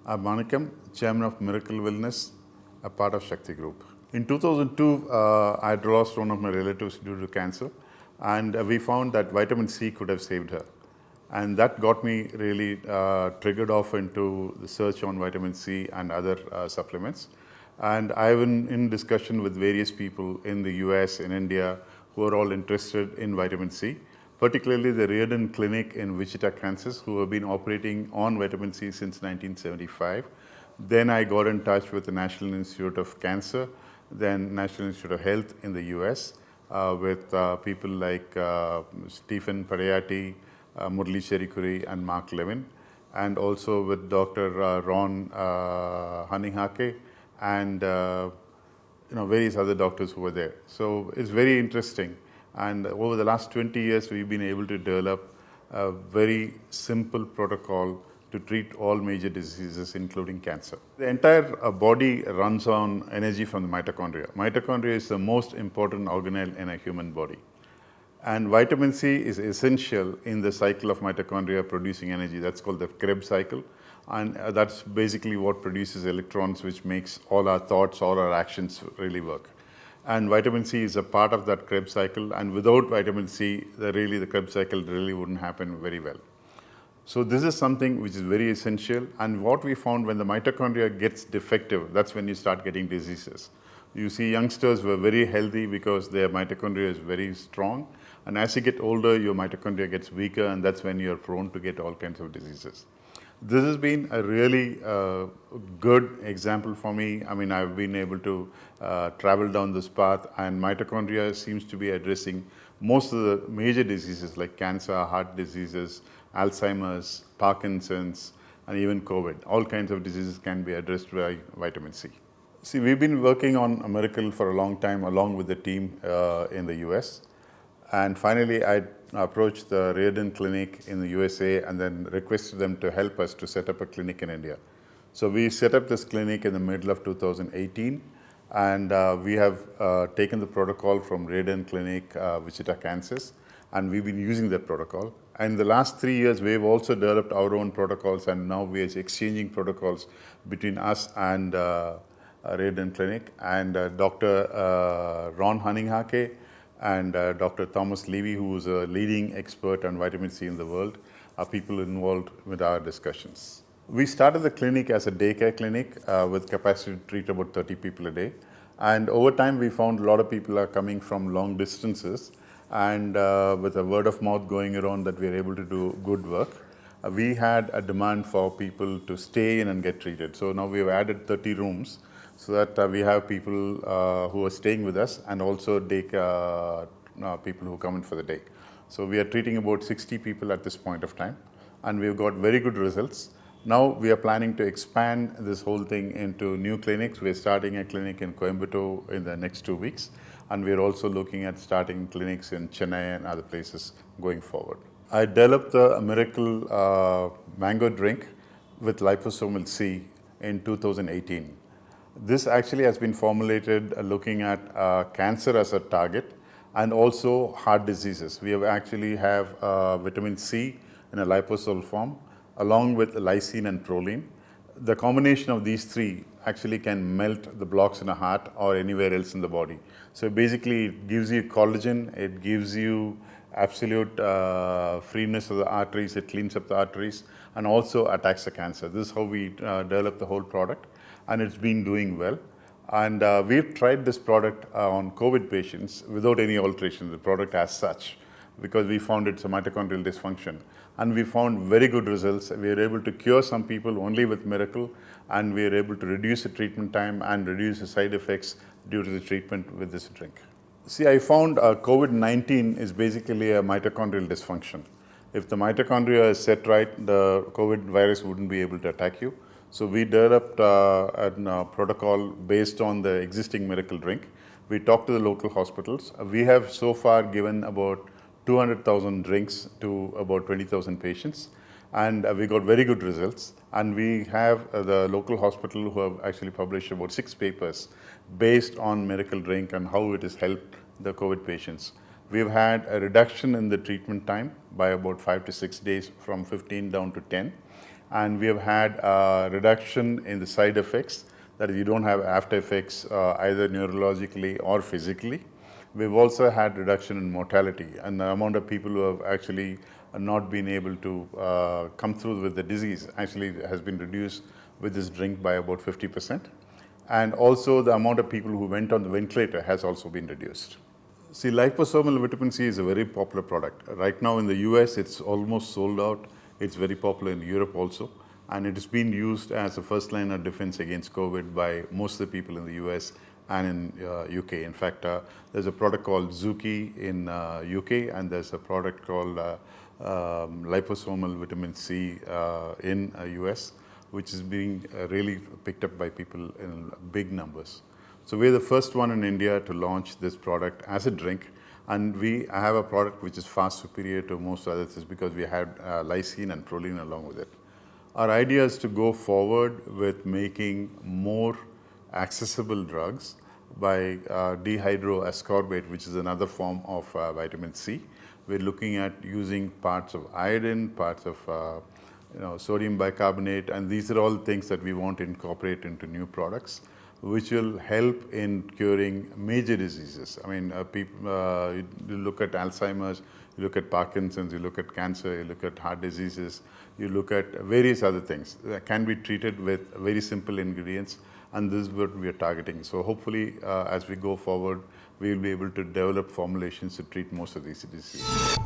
I'm Manikam, Chairman of Miracle Wellness, a part of Shakti Group. In 2002, I had lost one of my relatives due to cancer, and we found that vitamin C could have saved her. And that got me really triggered off into the search on vitamin C and other supplements. And I've been in discussion with various people in the US, in India, who are all interested in vitamin C, particularly the Reardon Clinic in Wichita, Kansas, who have been operating on vitamin C since 1975. Then I got in touch with the National Institute of Cancer, then National Institute of Health in the US, with people like Stephen Parayati, Murli Cherikuri, and Mark Levin, and also with Dr. Ron Hanihake and various other doctors who were there. So it's very interesting. And over the last 20 years, we've been able to develop a very simple protocol to treat all major diseases, including cancer. The entire body runs on energy from the mitochondria. Mitochondria is the most important organelle in a human body. And vitamin C is essential in the cycle of mitochondria producing energy. That's called the Krebs cycle. And that's basically what produces electrons, which makes all our thoughts, all our actions really work. And vitamin C is a part of that Krebs cycle. And without vitamin C, the Krebs cycle really wouldn't happen very well. So this is something which is very essential. And what we found, when the mitochondria gets defective, that's when you start getting diseases. You see youngsters were very healthy because their mitochondria is very strong. And as you get older, your mitochondria gets weaker, and that's when you're prone to get all kinds of diseases. This has been a really good example for me. I mean, I've been able to travel down this path, and mitochondria seems to be addressing most of the major diseases like cancer, heart diseases, Alzheimer's, Parkinson's, and even COVID. All kinds of diseases can be addressed by vitamin C. See, we've been working on a miracle for a long time along with the team in the US. And finally, I approached the Reardon Clinic in the USA and then requested them to help us to set up a clinic in India. So we set up this clinic in the middle of 2018, and we have taken the protocol from Reardon Clinic, Wichita, Kansas, and we've been using that protocol. And the last 3 years, we've also developed our own protocols, and now we are exchanging protocols between us and Reardon Clinic. And Dr. Ron Hanihake and Dr. Thomas Levy, who is a leading expert on vitamin C in the world, are people involved with our discussions. We started the clinic as a daycare clinic with capacity to treat about 30 people a day. And over time, we found a lot of people are coming from long distances, and with a word of mouth going around that we are able to do good work. We had a demand for people to stay in and get treated. So now we have added 30 rooms, so that we have people who are staying with us, and also people who come in for the day. So we are treating about 60 people at this point of time, and we've got very good results. Now we are planning to expand this whole thing into new clinics. We're starting a clinic in Coimbatore in the next 2 weeks, and we're also looking at starting clinics in Chennai and other places going forward. I developed the miracle mango drink with liposomal C in 2018. This actually has been formulated looking at cancer as a target and also heart diseases. We have actually have vitamin C in a liposol form along with lysine and proline. The combination of these three actually can melt the blocks in the heart or anywhere else in the body. So basically it gives you collagen, it gives you absolute freeness of the arteries, it cleans up the arteries, and also attacks the cancer. This is how we develop the whole product, and it's been doing well. And we've tried this product on COVID patients without any alteration, the product as such, because we found it's a mitochondrial dysfunction. And we found very good results. We were able to cure some people only with miracle, and we were able to reduce the treatment time and reduce the side effects due to the treatment with this drink. See, I found COVID-19 is basically a mitochondrial dysfunction. If the mitochondria is set right, the COVID virus wouldn't be able to attack you. So we developed a protocol based on the existing miracle drink. We talked to the local hospitals. We have so far given about 200,000 drinks to about 20,000 patients, and we got very good results. And we have the local hospital who have actually published about 6 papers based on miracle drink and how it has helped the COVID patients. We've had a reduction in the treatment time by about 5 to 6 days, from 15 down to 10. and we have had a reduction in the side effects, that is, you don't have after effects either neurologically or physically. We've also had reduction in mortality, and the amount of people who have actually not been able to come through with the disease actually has been reduced with this drink by about 50%. And also the amount of people who went on the ventilator has also been reduced. See, liposomal vitamin C is a very popular product. Right now in the US, it's almost sold out. It's very popular in Europe also. And it is being used as a first line of defense against COVID by most of the people in the US and in UK. In fact, there's a product called Zuki in UK, and there's a product called liposomal vitamin C in US, which is being really picked up by people in big numbers. So we're the first one in India to launch this product as a drink, and we have a product which is far superior to most others because we had lysine and proline along with it. Our idea is to go forward with making more accessible drugs by dehydroascorbate, which is another form of vitamin C. We're looking at using parts of iodine, parts of sodium bicarbonate, and these are all things that we want to incorporate into new products, which will help in curing major diseases. I mean, you look at Alzheimer's, you look at Parkinson's, you look at cancer, you look at heart diseases, you look at various other things that can be treated with very simple ingredients, and this is what we are targeting. So hopefully, as we go forward, we will be able to develop formulations to treat most of these diseases.